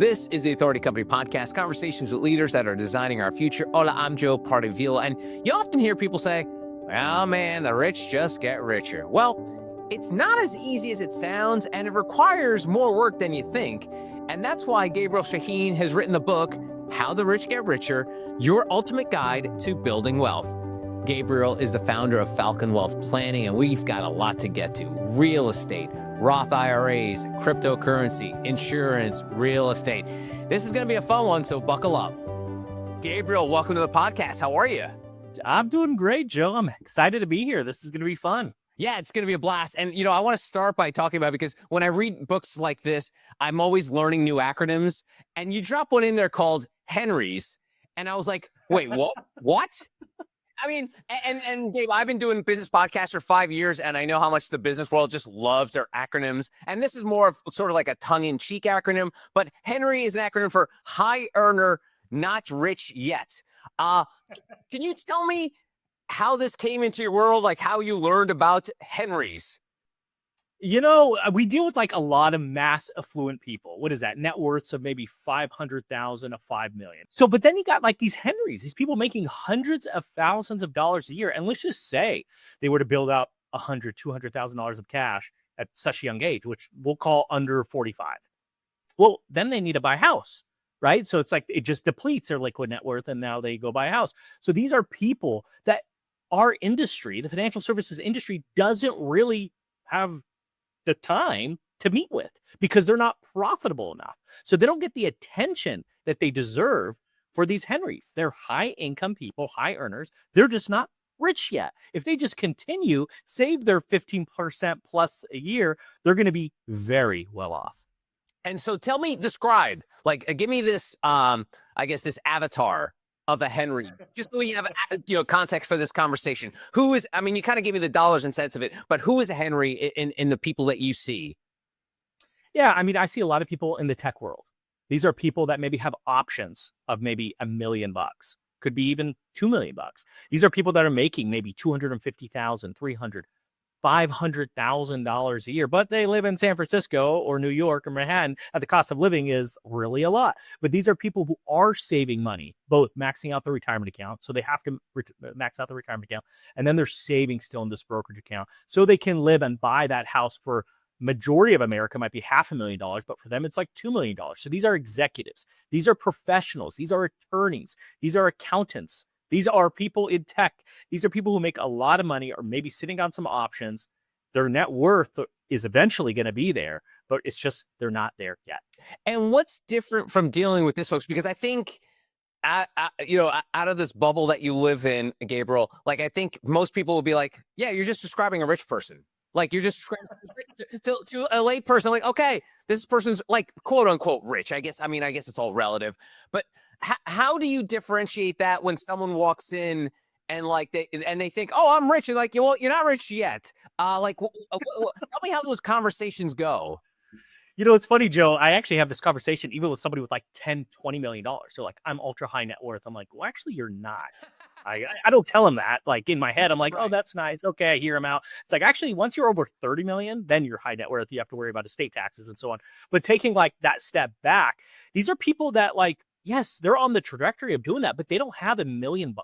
This is the Authority Company Podcast, conversations with leaders that are designing our future. Hola, I'm Joe Pardavila, and you often hear people say, well, man, the rich just get richer. Well, it's not as easy as it sounds, and it requires more work than you think. And that's why Gabriel Shahin has written the book, How the Rich Get Richer, Your Ultimate Guide to Building Wealth. Gabriel is the founder of Falcon Wealth Planning, and we've got a lot to get to. Real estate, Roth IRAs, cryptocurrency, insurance, real estate. This is going to be a fun one, so buckle up. Gabriel, welcome to the podcast. How are you? I'm doing great, Joe. I'm excited to be here. This is going to be fun. Yeah, it's going to be a blast. And, I want to start by talking about it because when I read books like this, I'm always learning new acronyms. And you drop one in there called Henry's. And I was like, wait, what? I mean, and Gabe, I've been doing business podcasts for 5 years, and I know how much the business world just loves their acronyms. And this is more of sort of like a tongue-in-cheek acronym, but Henry is an acronym for high earner, not rich yet. Can you tell me how this came into your world, like how you learned about Henry's? We deal with like a lot of mass affluent people. What is that? Net worths of maybe 500,000 to 5 million. So, but then you got like these Henrys, these people making hundreds of thousands of dollars a year. And let's just say they were to build out $200,000 of cash at such a young age, which we'll call under 45. Well, then they need to buy a house, right? So it's like, it just depletes their liquid net worth. And now they go buy a house. So these are people that our industry, the financial services industry, doesn't really have the time to meet with because they're not profitable enough. So they don't get the attention that they deserve for these Henrys. They're high income people, high earners. They're just not rich yet. If they just continue, save their 15% plus a year, they're going to be very well off. And so describe, give me this, this avatar of a Henry, just so we have, context for this conversation. Who is, you kind of gave me the dollars and cents of it, but who is a Henry in the people that you see? Yeah, I see a lot of people in the tech world. These are people that maybe have options of maybe $1 million, could be even $2 million. These are people that are making maybe $250,000, $300,000, $500,000 a year, but they live in San Francisco or New York or Manhattan, and the cost of living is really a lot. But these are people who are saving money, both maxing out the retirement account, so they have to max out the retirement account, and then they're saving still in this brokerage account, so they can live and buy that house for majority of America might be $500,000, but for them it's like $2 million. So these are executives, these are professionals, these are attorneys, these are accountants. These are people in tech. These are people who make a lot of money or maybe sitting on some options. Their net worth is eventually going to be there, but it's just they're not there yet. And what's different from dealing with this, folks? Because I think, out of this bubble that you live in, Gabriel, I think most people will be like, yeah, you're just describing a rich person. You're just to a lay person, okay, this person's quote unquote rich. I guess it's all relative, but how do you differentiate that when someone walks in and they think, oh, I'm rich, and well, you're not rich yet. Tell me how those conversations go. It's funny, Joe. I actually have this conversation even with somebody with $10, $20 million. So I'm ultra high net worth. I'm like, well, actually, you're not. I don't tell them that. In my head, I'm like, oh, that's nice. Okay, I hear him out. It's actually, once you're over 30 million, then you're high net worth. You have to worry about estate taxes and so on. But taking that step back, these are people that yes, they're on the trajectory of doing that, but they don't have $1 million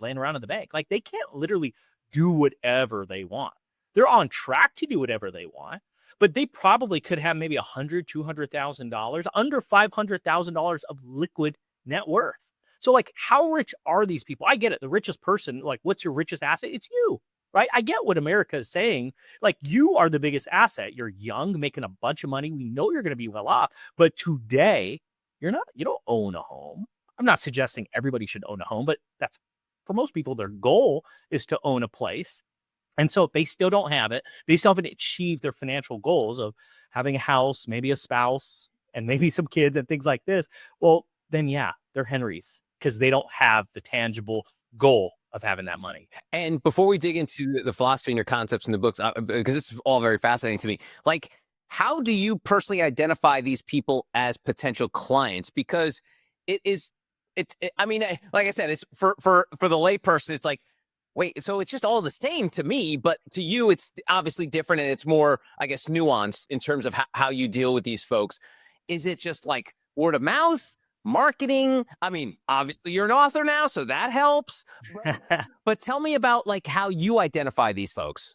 laying around in the bank. They can't literally do whatever they want. They're on track to do whatever they want, but they probably could have maybe $100,000, $200,000, under $500,000 of liquid net worth. So how rich are these people? I get it. The richest person, what's your richest asset? It's you, right? I get what America is saying. You are the biggest asset. You're young, making a bunch of money. We know you're going to be well off, but today, you don't own a home. I'm not suggesting everybody should own a home, but that's for most people, their goal is to own a place. And so if they still don't have it, they still haven't achieved their financial goals of having a house, maybe a spouse, and maybe some kids and things like this. Well, then, yeah, they're Henrys because they don't have the tangible goal of having that money. And before we dig into the philosophy and your concepts in the books, because this is all very fascinating to me, how do you personally identify these people as potential clients? Because like I said, it's for the layperson, it's wait, so it's just all the same to me, but to you, it's obviously different and it's more, I guess, nuanced in terms of how you deal with these folks. Is it just word of mouth, marketing? I mean, obviously you're an author now, so that helps. But tell me about like how you identify these folks.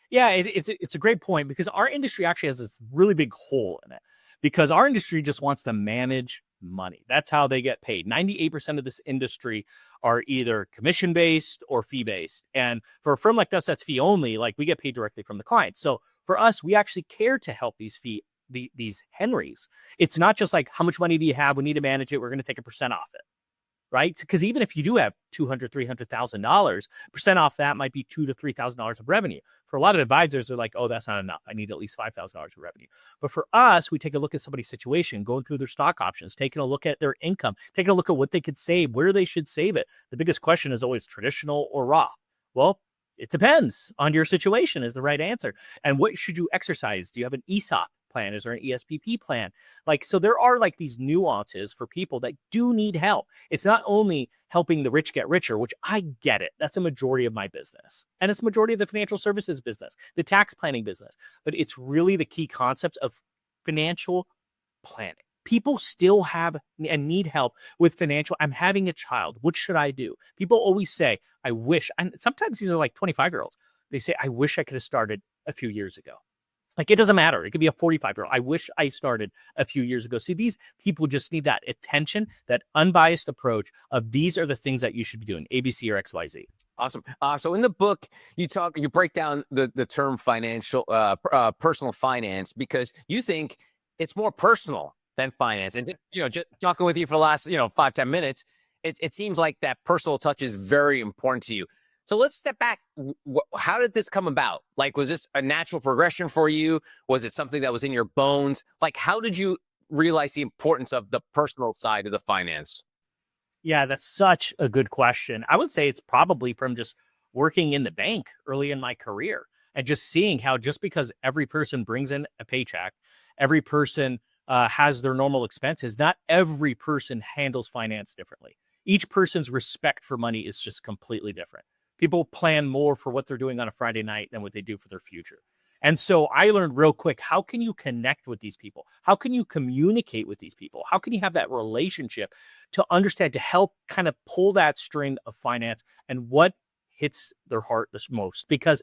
Yeah, it's a great point because our industry actually has this really big hole in it because our industry just wants to manage money. That's how they get paid. 98% of this industry are either commission based or fee based. And for a firm like us that's fee only, like we get paid directly from the client. So for us, we actually care to help these Henrys. It's not just like how much money do you have? We need to manage it. We're going to take a percent off it. Right? Because even if you do have $200,000, $300,000, percent off that might be $2,000 to $3,000 of revenue. For a lot of advisors, they're like, oh, that's not enough. I need at least $5,000 of revenue. But for us, we take a look at somebody's situation, going through their stock options, taking a look at their income, taking a look at what they could save, where they should save it. The biggest question is always traditional or Roth. Well, it depends on your situation is the right answer. And what should you exercise? Do you have an ESOP plan? Is there an ESPP plan? Like, so there are like these nuances for people that do need help. It's not only helping the rich get richer, which I get it. That's a majority of my business. And it's a majority of the financial services business, the tax planning business. But it's really the key concepts of financial planning. People still have and need help with financial. I'm having a child. What should I do? People always say, I wish. And sometimes these are like 25-year-olds. They say, I wish I could have started a few years ago. Like, it doesn't matter. It could be a 45-year-old. I wish I started a few years ago. See, these people just need that attention, that unbiased approach of these are the things that you should be doing, ABC or XYZ. Awesome. So in the book, you break down the term financial, personal finance, because you think it's more personal than finance. And, just talking with you for the last, 5-10 minutes, it seems like that personal touch is very important to you. So let's step back. How did this come about? Like, was this a natural progression for you? Was it something that was in your bones? Like, how did you realize the importance of the personal side of the finance? Yeah, that's such a good question. I would say it's probably from just working in the bank early in my career and just seeing how just because every person brings in a paycheck, every person has their normal expenses, not every person handles finance differently. Each person's respect for money is just completely different. People plan more for what they're doing on a Friday night than what they do for their future. And so I learned real quick, how can you connect with these people? How can you communicate with these people? How can you have that relationship to understand, to help kind of pull that string of finance and what hits their heart the most? Because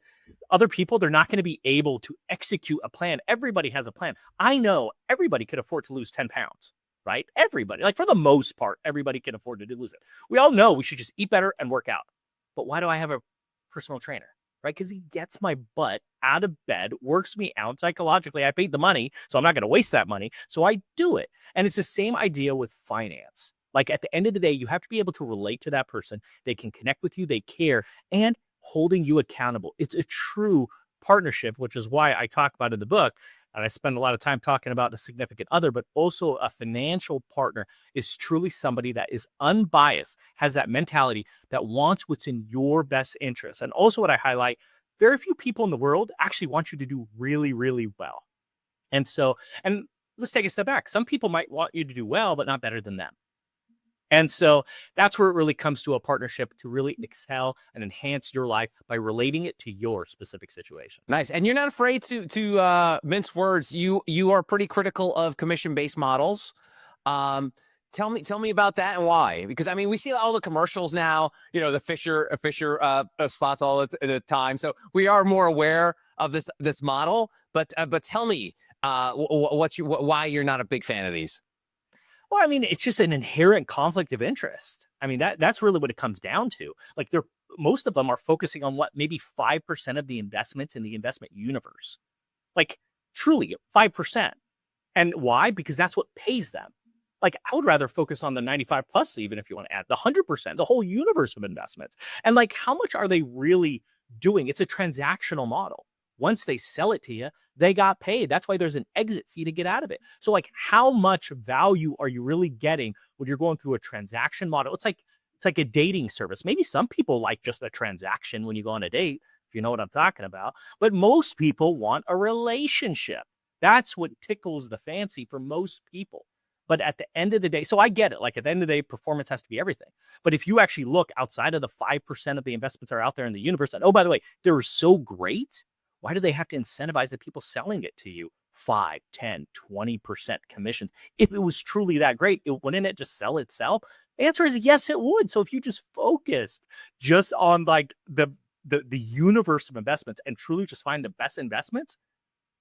other people, they're not going to be able to execute a plan. Everybody has a plan. I know everybody could afford to lose 10 pounds, right? Everybody, like for the most part, everybody can afford to lose it. We all know we should just eat better and work out. But why do I have a personal trainer? Right? Because he gets my butt out of bed, works me out psychologically. I paid the money, so I'm not going to waste that money. So I do it. And it's the same idea with finance. Like, at the end of the day, you have to be able to relate to that person. They can connect with you, they care, and holding you accountable. It's a true partnership, which is why I talk about in the book. And I spend a lot of time talking about a significant other, but also a financial partner is truly somebody that is unbiased, has that mentality that wants what's in your best interest. And also what I highlight, very few people in the world actually want you to do really, really well. And let's take a step back. Some people might want you to do well, but not better than them. And so that's where it really comes to a partnership to really excel and enhance your life by relating it to your specific situation. Nice. And you're not afraid to mince words. You are pretty critical of commission-based models. Tell me about that and why. Because I mean, we see all the commercials now, the Fisher slots all the time. So we are more aware of this model. But tell me why you're not a big fan of these. Well, I mean, it's just an inherent conflict of interest. I mean, that's really what it comes down to. Like, most of them are focusing on what, maybe 5% of the investments in the investment universe. Like, truly 5%. And why? Because that's what pays them. Like, I would rather focus on the 95 plus, even if you want to add the 100%, the whole universe of investments. And like, how much are they really doing? It's a transactional model. Once they sell it to you, they got paid. That's why there's an exit fee to get out of it. So like, how much value are you really getting when you're going through a transaction model? It's like a dating service. Maybe some people like just a transaction when you go on a date, if you know what I'm talking about. But most people want a relationship. That's what tickles the fancy for most people. But at the end of the day, so I get it. Like, at the end of the day, performance has to be everything. But if you actually look outside of the 5% of the investments that are out there in the universe, and oh, by the way, they're so great, why do they have to incentivize the people selling it to you 5, 10, 20% commissions. If it was truly that great, wouldn't it just sell itself? The answer is yes, it would. So if you just focused just on like the universe of investments and truly just find the best investments,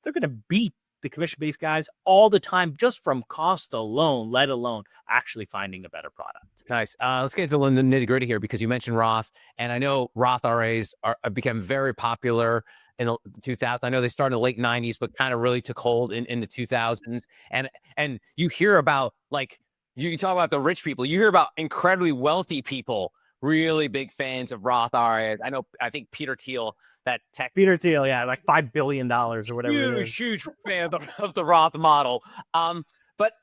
they're going to beat the commission-based guys all the time just from cost alone, let alone actually finding a better product. Nice. Let's get into the nitty-gritty here, because you mentioned Roth, and I know Roth IRAs become very popular in the 2000s. I know they started in the late 90s, but kind of really took hold in the 2000s. And you hear about, like, you talk about the rich people, you hear about incredibly wealthy people, really big fans of Roth IRAs. I think Peter Thiel, yeah, like $5 billion or whatever. Huge fan of the Roth model. But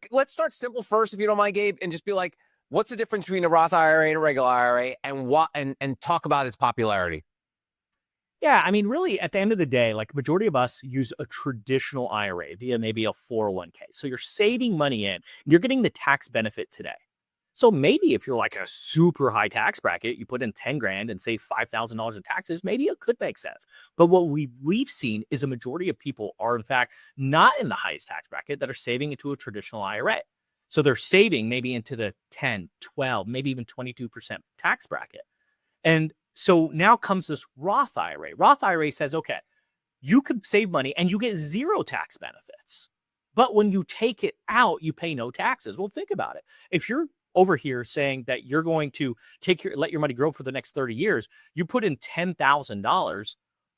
let's start simple first, if you don't mind, Gabe, and just be like, what's the difference between a Roth IRA and a regular IRA, and talk about its popularity? Yeah, I mean, really, at the end of the day, like, majority of us use a traditional IRA via maybe a 401k. So you're saving money in, you're getting the tax benefit today. So maybe if you're like a super high tax bracket, you put in 10 grand and save $5,000 in taxes, maybe it could make sense. But what we've seen is a majority of people are, in fact, not in the highest tax bracket that are saving into a traditional IRA. So they're saving maybe into the 10, 12, maybe even 22% tax bracket. And so now comes this Roth IRA. Roth IRA says, okay, you could save money and you get zero tax benefits. But when you take it out, you pay no taxes. Well, think about it. If you're over here saying that you're going to let your money grow for the next 30 years, you put in $10,000,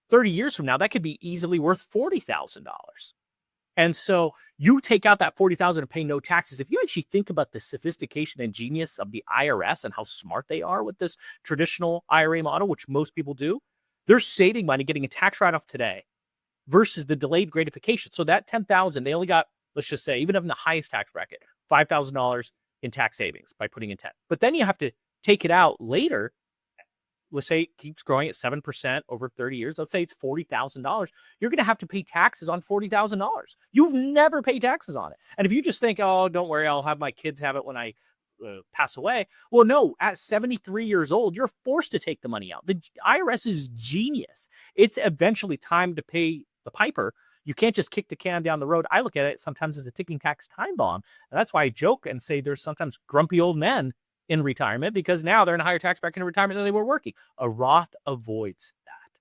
30 years from now, that could be easily worth $40,000. And so you take out that $40,000 and pay no taxes. If you actually think about the sophistication and genius of the IRS and how smart they are with this traditional IRA model, which most people do, they're saving money, getting a tax write-off today versus the delayed gratification. So that $10,000, they only got, let's just say, even in the highest tax bracket, $5,000 in tax savings by putting in 10. But then you have to take it out later. Let's say it keeps growing at 7% over 30 years. Let's say it's $40,000. You're going to have to pay taxes on $40,000. You've never paid taxes on it. And if you just think, oh, don't worry, I'll have my kids have it when I pass away. Well, no, at 73 years old, you're forced to take the money out. The IRS is genius. It's eventually time to pay the piper. You can't just kick the can down the road. I look at it sometimes as a ticking tax time bomb. And that's why I joke and say there's sometimes grumpy old men in retirement because now they're in a higher tax bracket in retirement than they were working. A Roth avoids that.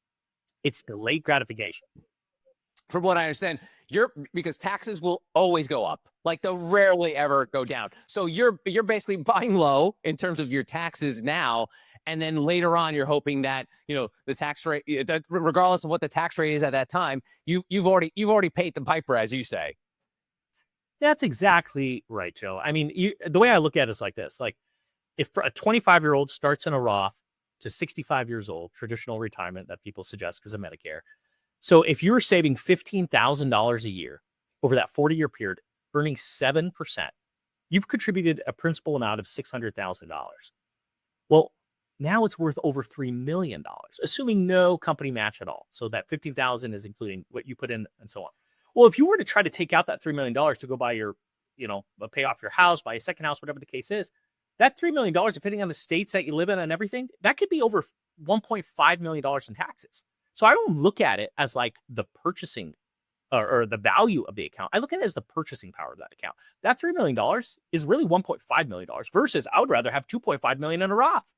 It's delayed gratification. From what I understand, because taxes will always go up. Like, they'll rarely ever go down. So you're basically buying low in terms of your taxes now. And then later on, you're hoping that, the tax rate, that regardless of what the tax rate is at that time, you've already paid the piper, as you say. That's exactly right, Joe. I mean, the way I look at it is like this. Like, if a 25-year-old starts in a Roth to 65 years old, traditional retirement that people suggest because of Medicare. So if you're saving $15,000 a year over that 40-year period, earning 7%, you've contributed a principal amount of $600,000. Well, now it's worth over $3 million, assuming no company match at all. So that $15,000 is including what you put in and so on. Well, if you were to try to take out that $3 million to go buy your, pay off your house, buy a second house, whatever the case is, that $3 million, depending on the states that you live in and everything, that could be over $1.5 million in taxes. So I don't look at it as like the purchasing or the value of the account. I look at it as the purchasing power of that account. That $3 million is really $1.5 million versus I would rather have $2.5 million in a Roth.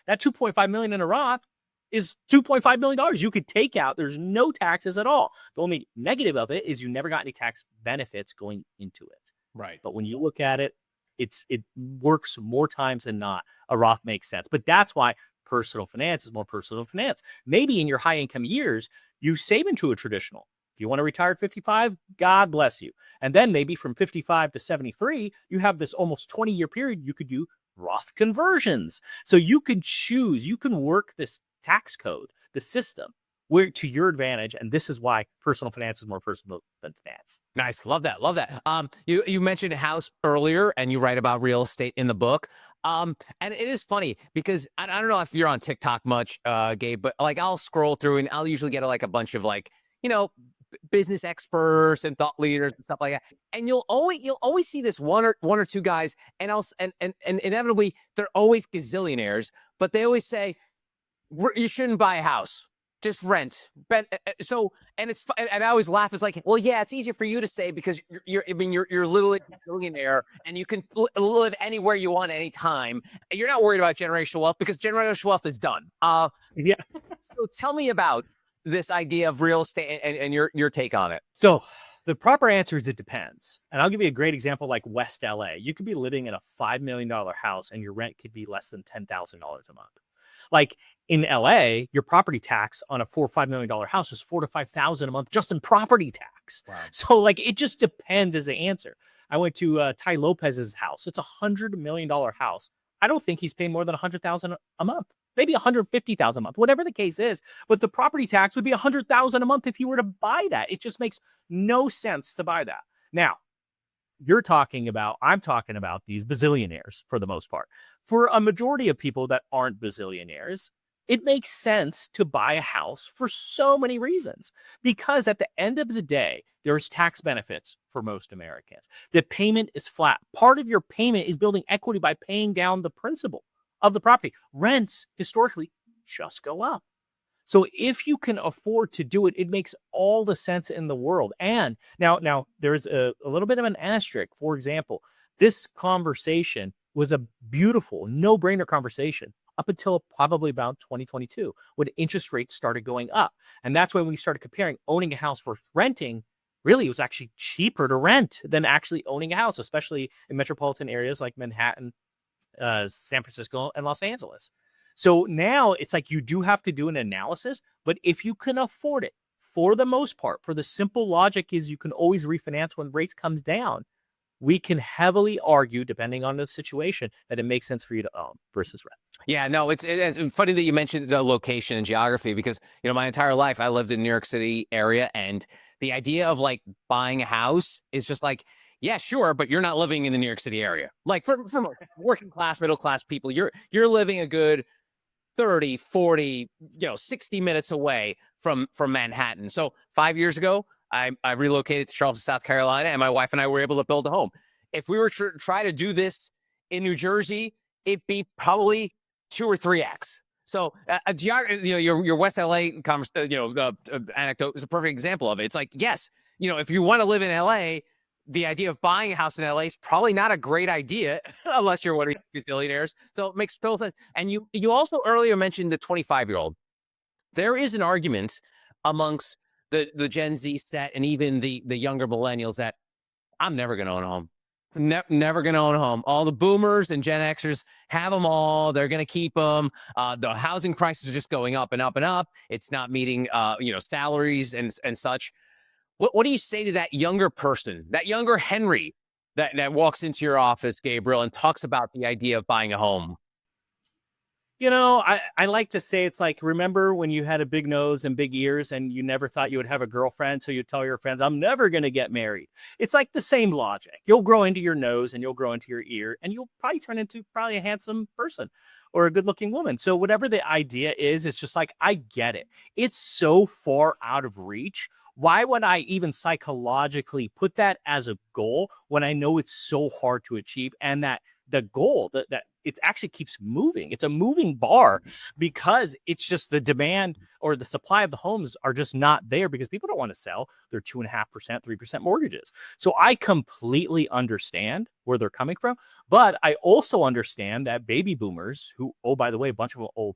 That $2.5 million in a Roth is $2.5 million you could take out. There's no taxes at all. The only negative of it is you never got any tax benefits going into it. Right. But when you look at it, it works more times than not. A Roth makes sense. But that's why personal finance is more personal finance. Maybe in your high income years, you save into a traditional. If you want to retire at 55, God bless you. And then maybe from 55 to 73, you have this almost 20-year period. You could do Roth conversions. So you can choose, you can work this tax code, the system, where to your advantage. And this is why personal finance is more personal than finance. Nice. Love that. Love that. You mentioned a house earlier and you write about real estate in the book. And it is funny because I don't know if you're on TikTok much, Gabe, but like I'll scroll through and I'll usually get like a bunch of like, business experts and thought leaders and stuff like that. And you'll always see this one or two guys and inevitably they're always gazillionaires, but they always say, you shouldn't buy a house. just rent. So, and it's and I always laugh. It's like, well, yeah, it's easier for you to say because you're literally a billionaire and you can live anywhere you want anytime. And you're not worried about generational wealth because generational wealth is done. Yeah. So tell me about this idea of real estate and your take on it. So the proper answer is it depends. And I'll give you a great example like West LA. You could be living in a $5 million house and your rent could be less than $10,000 a month. Like in LA, your property tax on a $4 or $5 million house is $4,000 to $5,000 a month just in property tax. Wow. So like it just depends as the answer. I went to Ty Lopez's house. It's $100 million house. I don't think he's paying more than $100,000 a month, maybe $150,000 a month, whatever the case is. But the property tax would be $100,000 a month if you were to buy that. It just makes no sense to buy that. Now, I'm talking about these bazillionaires for the most part. For a majority of people that aren't bazillionaires, it makes sense to buy a house for so many reasons. Because at the end of the day, there's tax benefits for most Americans. The payment is flat. Part of your payment is building equity by paying down the principal of the property. Rents historically just go up. So if you can afford to do it, it makes all the sense in the world. And now there's a little bit of an asterisk. For example, this conversation was a beautiful, no-brainer conversation up until probably about 2022 when interest rates started going up. And that's when we started comparing owning a house versus renting. Really, it was actually cheaper to rent than actually owning a house, especially in metropolitan areas like Manhattan, San Francisco, and Los Angeles. So now it's like you do have to do an analysis, but if you can afford it, for the most part, for the simple logic is you can always refinance when rates comes down. We can heavily argue, depending on the situation, that it makes sense for you to own versus rent. Yeah, no, it's funny that you mentioned the location and geography because, my entire life I lived in New York City area, and the idea of like buying a house is just like, yeah, sure, but you're not living in the New York City area. Like for working class, middle class people, you're living a good 30, 40, 60 minutes away from Manhattan. So 5 years ago, I relocated to Charleston, South Carolina, and my wife and I were able to build a home. If we were to try to do this in New Jersey, it'd be probably 2 or 3x. So your West LA anecdote is a perfect example of it. It's like, yes, if you want to live in LA, the idea of buying a house in LA is probably not a great idea unless you're one of these billionaires. So it makes total sense. And you also earlier mentioned the 25-year-old. There is an argument amongst the Gen Z set and even the younger millennials that I'm never going to own a home. Never going to own a home. All the boomers and Gen Xers have them all. They're going to keep them. The housing prices are just going up and up and up. It's not meeting, salaries and such. What do you say to that younger person, that younger Henry that walks into your office, Gabriel, and talks about the idea of buying a home? I like to say it's like, remember when you had a big nose and big ears and you never thought you would have a girlfriend, so you tell your friends, I'm never going to get married. It's like the same logic. You'll grow into your nose and you'll grow into your ear and you'll probably turn into a handsome person or a good looking woman. So whatever the idea is, it's just like, I get it. It's so far out of reach. Why would I even psychologically put that as a goal when I know it's so hard to achieve, and that the goal that it actually keeps moving? It's a moving bar because it's just the demand or the supply of the homes are just not there because people don't want to sell their 2.5%, 3% mortgages. So I completely understand where they're coming from, but I also understand that baby boomers who, oh, by the way, a bunch of them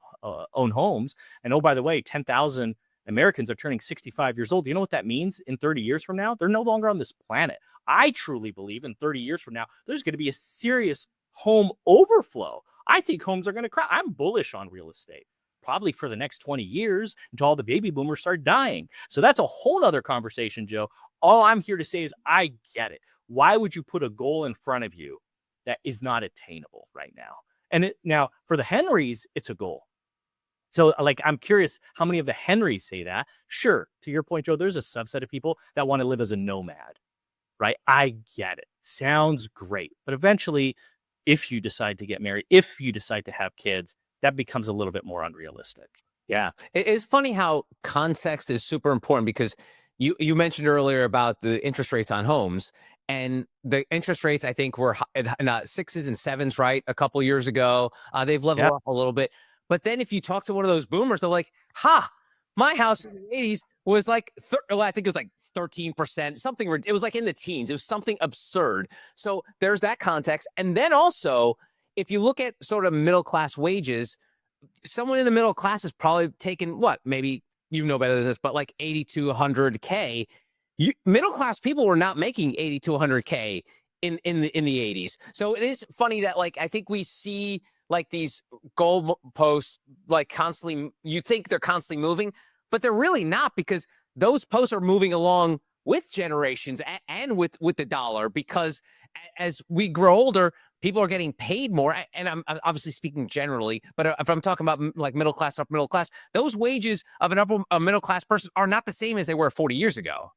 own homes, and oh, by the way, 10,000 Americans are turning 65 years old. You know what that means in 30 years from now? They're no longer on this planet. I truly believe in 30 years from now, there's going to be a serious home overflow. I think homes are going to crash. I'm bullish on real estate, probably for the next 20 years until all the baby boomers start dying. So that's a whole other conversation, Joe. All I'm here to say is I get it. Why would you put a goal in front of you that is not attainable right now? And now for the Henrys, it's a goal. So like, I'm curious how many of the Henrys say that. Sure, to your point, Joe, there's a subset of people that want to live as a nomad, right? I get it. Sounds great. But eventually, if you decide to get married, if you decide to have kids, that becomes a little bit more unrealistic. Yeah. It's funny how context is super important because you mentioned earlier about the interest rates on homes, and the interest rates, I think, were in 6s and 7s, right? A couple years ago. They've leveled off a little bit. But then if you talk to one of those boomers, they're like, My house in the 80s was like, well, I think it was like 13%, something, it was like in the teens. It was something absurd. So there's that context. And then also, if you look at sort of middle class wages, someone in the middle class is probably taking what, maybe you know better than this, but like 80 to 100K. Middle class people were not making 80 to 100K in the 80s. So it is funny that, like, I think we see like these goal posts like constantly, you think they're constantly moving, but they're really not, because those posts are moving along with generations and with the dollar, because as we grow older, people are getting paid more. And I'm obviously speaking generally, but if I'm talking about like middle class, upper middle class, those wages of an upper middle class person are not the same as they were 40 years ago.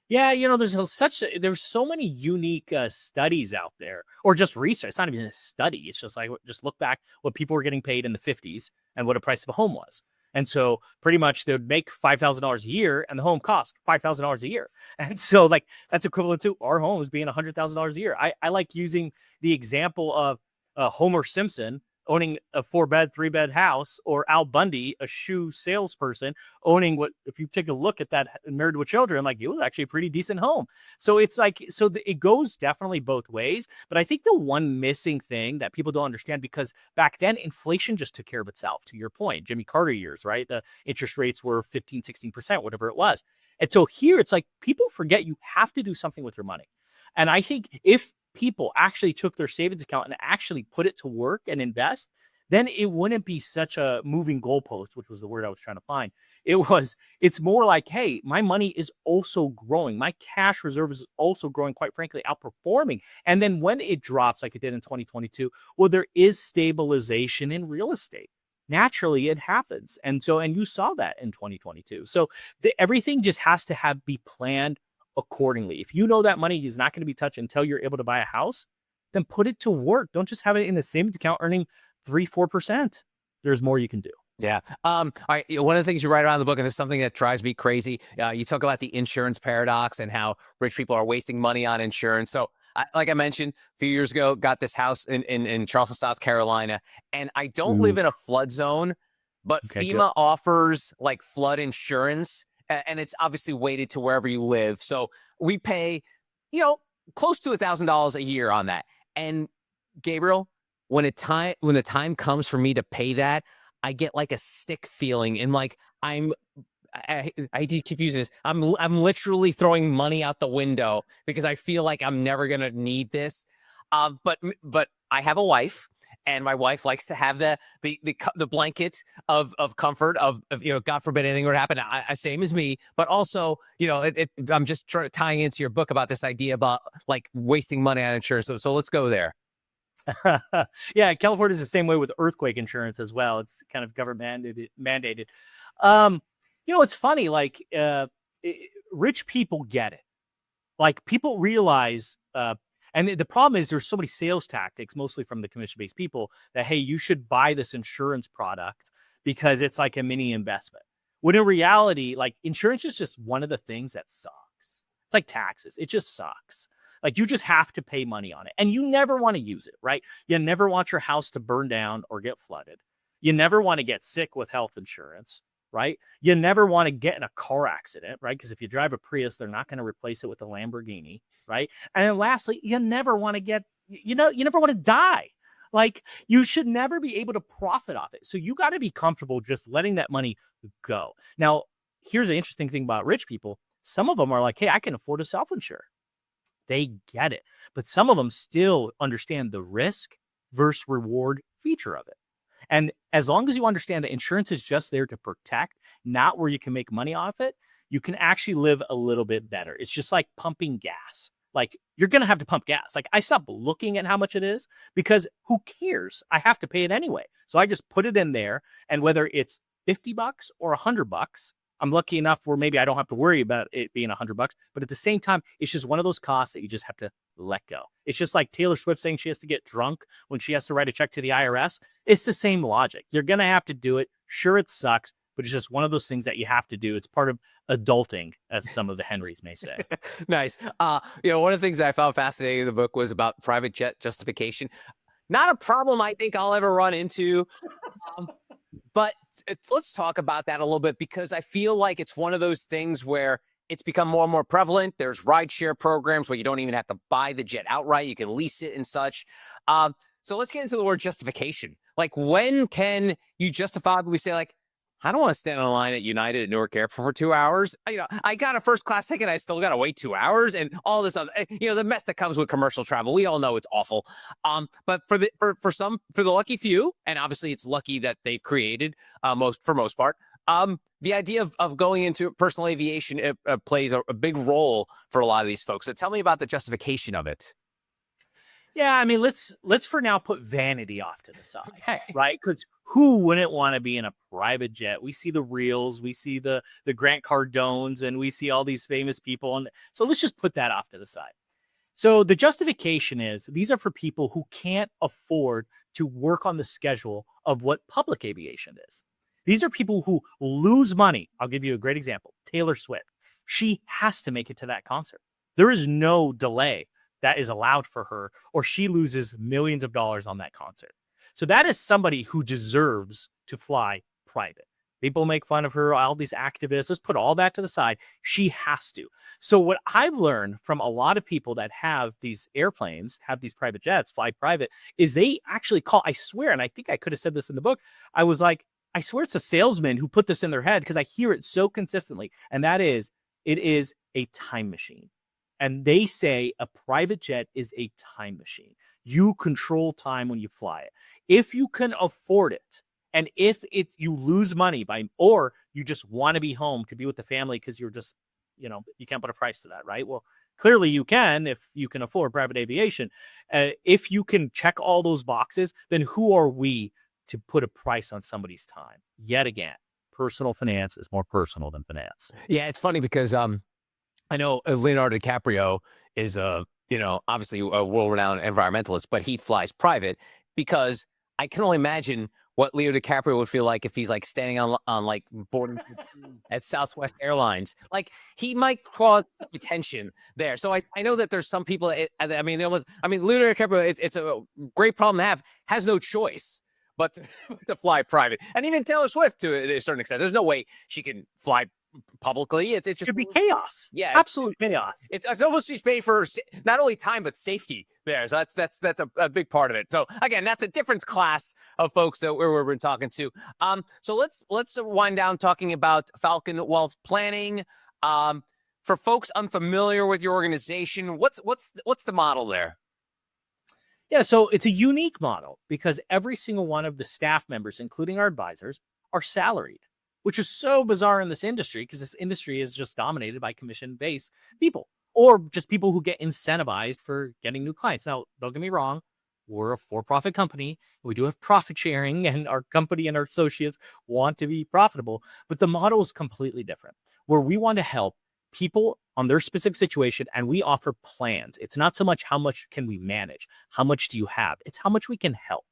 Yeah, there's so many unique studies out there, or just research. It's not even a study. It's just like, just look back what people were getting paid in the 50s and what a price of a home was. And so pretty much they would make $5,000 a year, and the home cost $5,000 a year. And so like that's equivalent to our homes being $100,000 a year. I like using the example of Homer Simpson owning a 4-bed, 3-bed house, or Al Bundy, a shoe salesperson, owning what, if you take a look at that, Married with Children, like it was actually a pretty decent home. So it's like, it goes definitely both ways. But I think the one missing thing that people don't understand, because back then inflation just took care of itself, to your point, Jimmy Carter years, right? The interest rates were 15, 16%, whatever it was. And so here it's like people forget you have to do something with your money. And I think if people actually took their savings account and actually put it to work and invest, then it wouldn't be such a moving goalpost, which was the word I was trying to find. It's more like, hey, my money is also growing. My cash reserve is also growing, quite frankly, outperforming. And then when it drops like it did in 2022, well, there is stabilization in real estate. Naturally, it happens. And you saw that in 2022. So everything just has to be planned accordingly. If you know that money is not going to be touched until you're able to buy a house, then put it to work. Don't just have it in the savings account earning 3-4%. There's more you can do. Yeah. All right. One of the things you write about in the book, and this is something that drives me crazy, you talk about the insurance paradox and how rich people are wasting money on insurance. So, like I mentioned, a few years ago, got this house in Charleston, South Carolina, and I don't live in a flood zone, but Okay, FEMA offers like flood insurance, and it's obviously weighted to wherever you live. So we pay, close to $1,000 a year on that. And Gabriel, when the time comes for me to pay that, I get like a sick feeling, and like I keep using this. I'm literally throwing money out the window because I feel like I'm never gonna need this. But I have a wife, and my wife likes to have the blanket of comfort of God forbid anything were to happen. Same as me, but also I'm just tying into your book about this idea about like wasting money on insurance. So let's go there. Yeah, California is the same way with earthquake insurance as well. It's kind of government mandated. It's funny, like rich people get it. Like people realize, and the problem is there's so many sales tactics, mostly from the commission-based people, that, hey, you should buy this insurance product because it's like a mini investment. When in reality, like insurance is just one of the things that sucks. It's like taxes. It just sucks. Like you just have to pay money on it, and you never want to use it, right? You never want your house to burn down or get flooded. You never want to get sick with health insurance, right? You never want to get in a car accident, right? Because if you drive a Prius, they're not going to replace it with a Lamborghini, right? And then lastly, you never want to you never want to die. Like you should never be able to profit off it. So you got to be comfortable just letting that money go. Now, here's the interesting thing about rich people. Some of them are like, hey, I can afford to self-insure. They get it. But some of them still understand the risk versus reward feature of it. And as long as you understand that insurance is just there to protect, not where you can make money off it, you can actually live a little bit better. It's just like pumping gas. Like you're going to have to pump gas. Like I stopped looking at how much it is because who cares? I have to pay it anyway. So I just put it in there. And whether it's $50 or $100, I'm lucky enough where maybe I don't have to worry about it being $100, but at the same time, it's just one of those costs that you just have to let go. It's just like Taylor Swift saying she has to get drunk when she has to write a check to the IRS. It's the same logic. You're going to have to do it. Sure, it sucks, but it's just one of those things that you have to do. It's part of adulting, as some of the Henrys may say. Nice. One of the things that I found fascinating in the book was about private jet justification. Not a problem I think I'll ever run into. But let's talk about that a little bit, because I feel like it's one of those things where it's become more and more prevalent. There's rideshare programs where you don't even have to buy the jet outright. You can lease it and such. So let's get into the word justification. Like, when can you justifiably say, like, I don't want to stand on a line at United at Newark Airport for 2 hours. I got a first class ticket. I still got to wait 2 hours, and all this other, the mess that comes with commercial travel. We all know it's awful. But for the lucky few, and obviously it's lucky that they've created most part. The idea of going into personal aviation plays a big role for a lot of these folks. So tell me about the justification of it. Yeah, I mean, let's for now put vanity off to the side, Okay. right? Because who wouldn't want to be in a private jet? We see the reels, we see the Grant Cardones, and we see all these famous people. And so let's just put that off to the side. So the justification is these are for people who can't afford to work on the schedule of what public aviation is. These are people who lose money. I'll give you a great example. Taylor Swift. She has to make it to that concert. There is no delay that is allowed for her, or she loses millions of dollars on that concert. So that is somebody who deserves to fly private. People make fun of her, all these activists. Let's put all that to the side. She has to. So what I've learned from a lot of people that have these airplanes, have these private jets, fly private, is they actually call, I swear, and I think I could have said this in the book, I was like, I swear it's a salesman who put this in their head, because I hear it so consistently. And that is, it is a time machine. And they say a private jet is a time machine. You control time when you fly it. If you can afford it, and if you lose money or you just want to be home to be with the family because you're just, you can't put a price to that, right? Well, clearly you can if you can afford private aviation. If you can check all those boxes, then who are we to put a price on somebody's time? Yet again, personal finance is more personal than finance. Yeah, it's funny because I know Leonardo DiCaprio is obviously a world-renowned environmentalist, but he flies private, because I can only imagine what Leo DiCaprio would feel like if he's like standing on like boarding at Southwest Airlines. Like, he might cause some attention there. So I know that there's some people. Leonardo DiCaprio, it's a great problem to have. Has no choice but to fly private, and even Taylor Swift to a certain extent. There's no way she can fly publicly. It just should be chaos. Yeah, absolute chaos. It's almost she's paid for not only time but safety there. So that's a big part of it. So again, that's a different class of folks that we're been talking to. So let's wind down talking about Falcon Wealth Planning. For folks unfamiliar with your organization, what's the model there? Yeah, so it's a unique model because every single one of the staff members, including our advisors, are salaried, which is so bizarre in this industry, because this industry is just dominated by commission-based people, or just people who get incentivized for getting new clients. Now, don't get me wrong, we're a for-profit company. We do have profit sharing, and our company and our associates want to be profitable, but the model is completely different, where we want to help people on their specific situation, and we offer plans. It's not so much how much can we manage, how much do you have, it's how much we can help.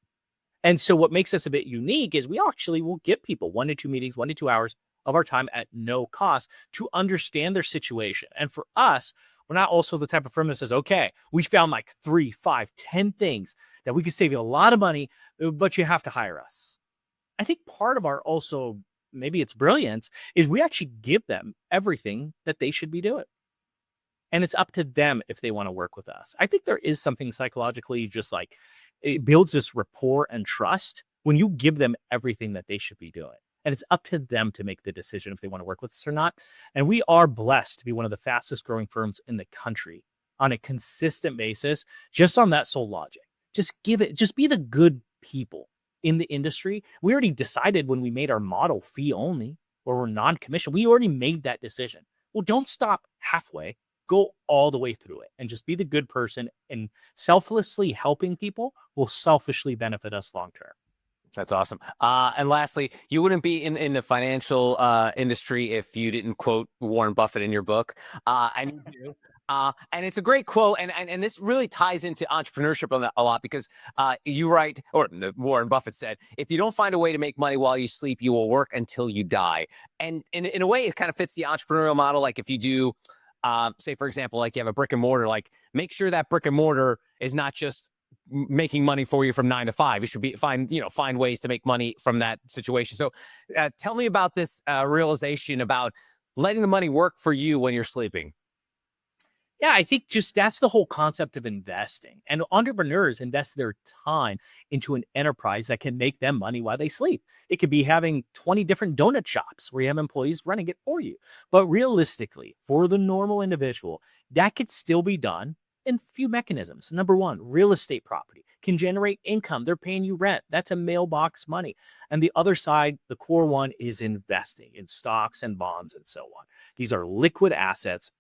And so what makes us a bit unique is we actually will give people 1 to 2 meetings, 1 to 2 hours of our time at no cost to understand their situation. And for us, we're not also the type of firm that says, okay, we found like 3, 5, 10 things that we could save you a lot of money, but you have to hire us. I think part of our also, maybe it's brilliance, is we actually give them everything that they should be doing. And it's up to them if they want to work with us. I think there is something psychologically just like, it builds this rapport and trust when you give them everything that they should be doing. And it's up to them to make the decision if they want to work with us or not. And we are blessed to be one of the fastest growing firms in the country on a consistent basis, just on that sole logic. Just be the good people in the industry. We already decided when we made our model fee only, or we're non-commissioned, we already made that decision. Well, don't stop halfway. Go all the way through it and just be the good person, and selflessly helping people will selfishly benefit us long term. That's awesome. And lastly, you wouldn't be in the financial industry if you didn't quote Warren Buffett in your book. And you do. And it's a great quote, and this really ties into entrepreneurship a lot, because you write, or Warren Buffett said, if you don't find a way to make money while you sleep, you will work until you die. And in a way, it kind of fits the entrepreneurial model. Like if you do, say, for example, like you have a brick and mortar, like make sure that brick and mortar is not just making money for you from 9 to 5. You should find ways to make money from that situation. So tell me about this realization about letting the money work for you when you're sleeping. Yeah, I think just that's the whole concept of investing. And entrepreneurs invest their time into an enterprise that can make them money while they sleep. It could be having 20 different donut shops where you have employees running it for you. But realistically, for the normal individual, that could still be done in a few mechanisms. Number one, real estate property can generate income. They're paying you rent. That's a mailbox money. And the other side, the core one, is investing in stocks and bonds and so on. These are liquid assets,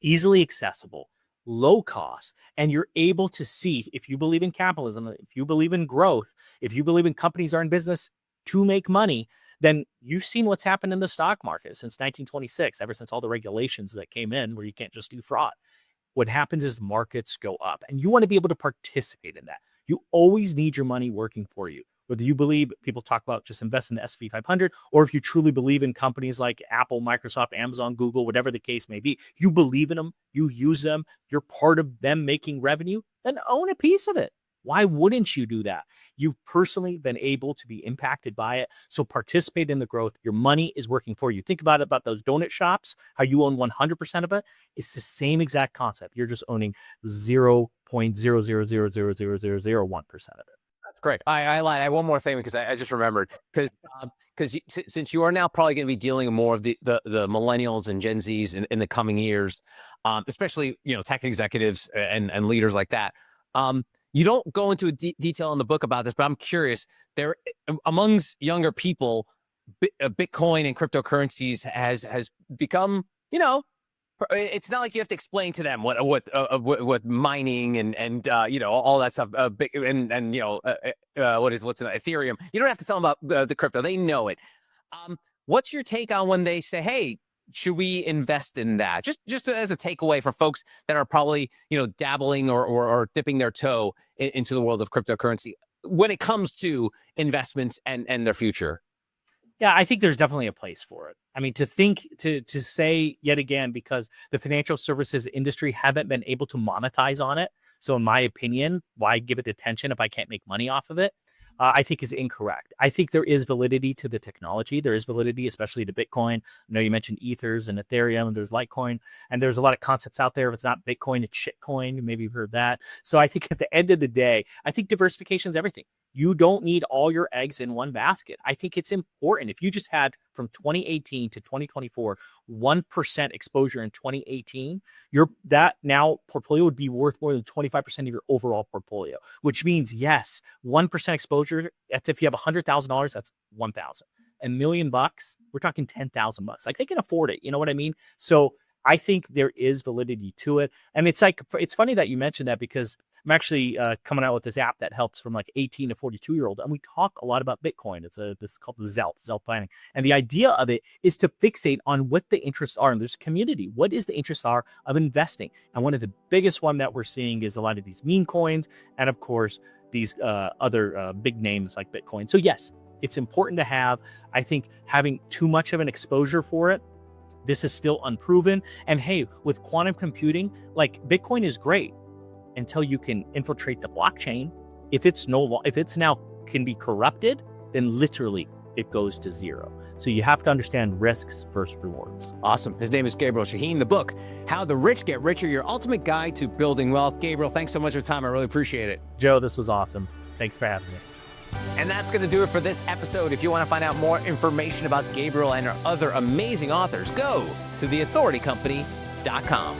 easily accessible, low cost, and you're able to see, if you believe in capitalism, if you believe in growth, if you believe in companies are in business to make money, then you've seen what's happened in the stock market since 1926, ever since all the regulations that came in where you can't just do fraud. What happens is markets go up, and you want to be able to participate in that. You always need your money working for you. Whether you believe, people talk about just invest in the S&P 500, or if you truly believe in companies like Apple, Microsoft, Amazon, Google, whatever the case may be, you believe in them, you use them, you're part of them making revenue, then own a piece of it. Why wouldn't you do that? You've personally been able to be impacted by it. So participate in the growth. Your money is working for you. Think about it, about those donut shops, how you own 100% of it. It's the same exact concept. You're just owning 0.000000001% of it. That's great. I lied. I have one more thing because I just remembered, because since you are now probably going to be dealing with more of the millennials and Gen Zs in the coming years, especially tech executives and leaders like that. You don't go into detail in the book about this, but I'm curious. There, amongst younger people, Bitcoin and cryptocurrencies has become, it's not like you have to explain to them what mining and all that stuff, what's Ethereum. You don't have to tell them about the crypto; they know it. What's your take on when they say, "Hey, should we invest in that?" Just as a takeaway for folks that are probably dabbling or dipping their toe into the world of cryptocurrency when it comes to investments and their future. Yeah, I think there's definitely a place for it. I mean, to say yet again, because the financial services industry haven't been able to monetize on it. So in my opinion, why give it attention if I can't make money off of it? I think is incorrect. I think there is validity to the technology. There is validity, especially to Bitcoin. I know you mentioned Ethers and Ethereum, and there's Litecoin, and there's a lot of concepts out there. If it's not Bitcoin, it's shitcoin. Maybe you've heard that. So I think at the end of the day, I think diversification is everything. You don't need all your eggs in one basket. I think it's important. If you just had from 2018 to 2024, 1% exposure in 2018, that now portfolio would be worth more than 25% of your overall portfolio, which means, yes, 1% exposure. That's if you have $100,000, that's 1,000. $1 million, we're talking 10,000 bucks. Like, they can afford it. You know what I mean? So I think there is validity to it. And it's funny that you mentioned that, because I'm actually coming out with this app that helps from like 18 to 42-year-old. And we talk a lot about Bitcoin. This is called the Zelt planning. And the idea of it is to fixate on what the interests are. And there's a community. What is the interests are of investing? And one of the biggest one that we're seeing is a lot of these meme coins. And of course, these other big names like Bitcoin. So yes, it's important to have. I think having too much of an exposure for it, this is still unproven. And hey, with quantum computing, like, Bitcoin is great until you can infiltrate the blockchain. If it's now can be corrupted, then literally it goes to zero. So you have to understand risks versus rewards. Awesome. His name is Gabriel Shahin. The book, How the Rich Get Richer, Your Ultimate Guide to Building Wealth. Gabriel, thanks so much for your time. I really appreciate it. Joe, this was awesome. Thanks for having me. And that's going to do it for this episode. If you want to find out more information about Gabriel and our other amazing authors, go to theauthoritycompany.com.